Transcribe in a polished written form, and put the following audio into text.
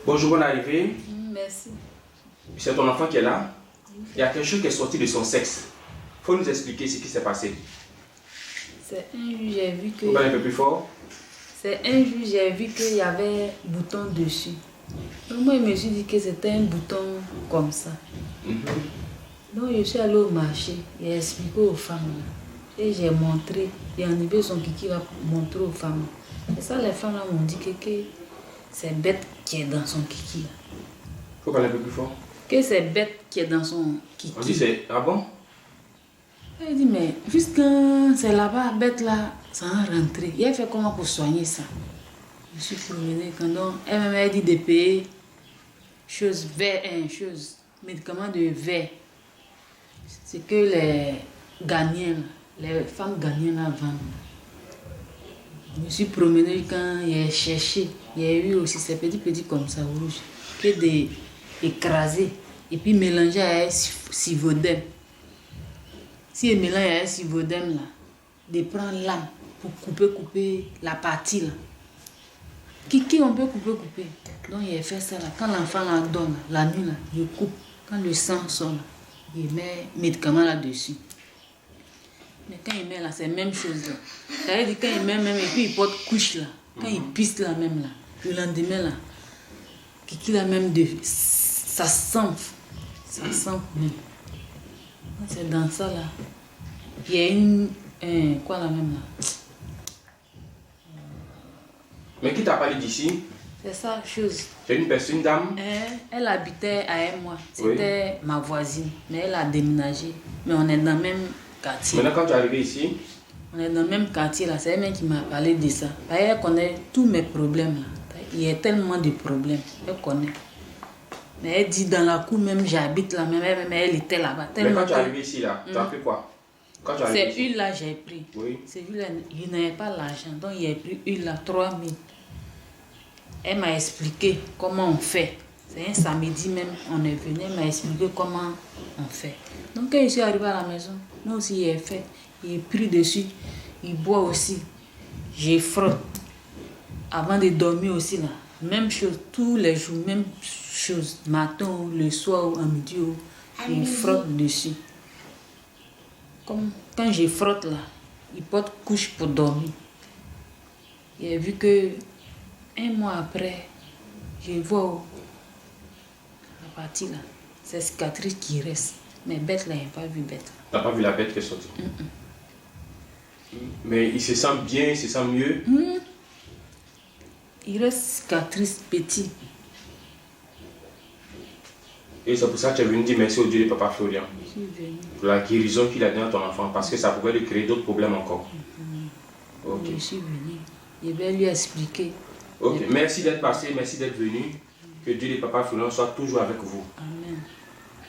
Bonjour, bonne arrivée. Merci. C'est ton enfant qui est là. Il y a quelque chose qui est sorti de son sexe. Il faut nous expliquer ce qui s'est passé. C'est un jour, j'ai vu que... Vous parlez un peu plus fort. C'est un jour, j'ai vu qu'il y avait un bouton dessus. Donc moi, je me suis dit que c'était un bouton comme ça. Donc je suis allée au marché, j'ai expliqué aux femmes. Là. Et j'ai montré, j'ai enlevé son kiki là pour montrer aux femmes. Et ça, les femmes là m'ont dit que c'est bête qui est dans son kiki là. Il faut parler un peu plus fort. Que c'est bête qui est dans son kiki. On dit c'est... Ah bon? Elle dit, mais puisque c'est là-bas, bête là, ça a rentré. Il a fait comment pour soigner ça? Je suis promenée quand donc, elle m'a dit de payer chose vert, médicaments de verre. C'est que les Ghanéens, les femmes ghanéennes là vendent. Je me suis promenée quand j'ai cherché. Il y a eu aussi ces petits comme ça rouges, que des écrasés et puis mélangés à un sivodème. Si il mélange à un sivodème là, de prendre l'âme pour couper la partie là. Qui on peut couper. Donc il a fait ça là. Quand l'enfant la donne, la nuit là, je coupe. Quand le sang sort là, il met médicaments là-dessus. Mais quand il met là, c'est la même chose là. Ça veut dire quand il met même et puis il porte couche là. Quand il pisse là même là, le lendemain là, Kiki là même de ça sent même. C'est dans ça là. Il y a une quoi là même là. Mais qui t'a parlé d'ici? C'est ça chose. C'est une personne, une dame? Elle habitait à un mois. C'était ma voisine. Mais elle a déménagé. Mais on est dans le même quartier. Maintenant quand tu es arrivé ici? On est dans le même quartier là. C'est elle qui m'a parlé de ça. Elle connaît tous mes problèmes là. Il y a tellement de problèmes. Elle connaît. Mais elle dit dans la cour même, j'habite là. Même elle était là-bas. Mais quand tu es arrivé ici là, tu as fait quoi? C'est une là j'ai pris. Oui. C'est une là, il n'avait pas l'argent. Donc il a pris une là, 3000. Elle m'a expliqué comment on fait. C'est un samedi même, on est venu, elle m'a expliqué comment on fait. Donc quand je suis arrivée à la maison, moi aussi il a fait. Il est pris dessus, il boit aussi. Je frotte. Avant de dormir aussi là, même chose, tous les jours, même chose. Matin, le soir, à midi, je frotte dessus. Comme quand je frotte là, il porte couche pour dormir. Il a vu que un mois après, je vois la partie là, c'est cicatrice qui reste. Mais bête là, il n'a pas vu bête. Tu n'as pas vu la bête qui est sortie? Mais il se sent bien, il se sent mieux? Il reste cicatrice petit. Et c'est pour ça que tu es venu dire merci au Dieu de Papa Florian. Je suis venue. Pour la guérison qu'il a donnée à ton enfant, parce que ça pouvait lui créer d'autres problèmes encore. Ok. Je suis venue. Je vais lui expliquer. Ok, merci d'être passé, merci d'être venu. Que Dieu de Papa Florian soit toujours avec vous. Amen.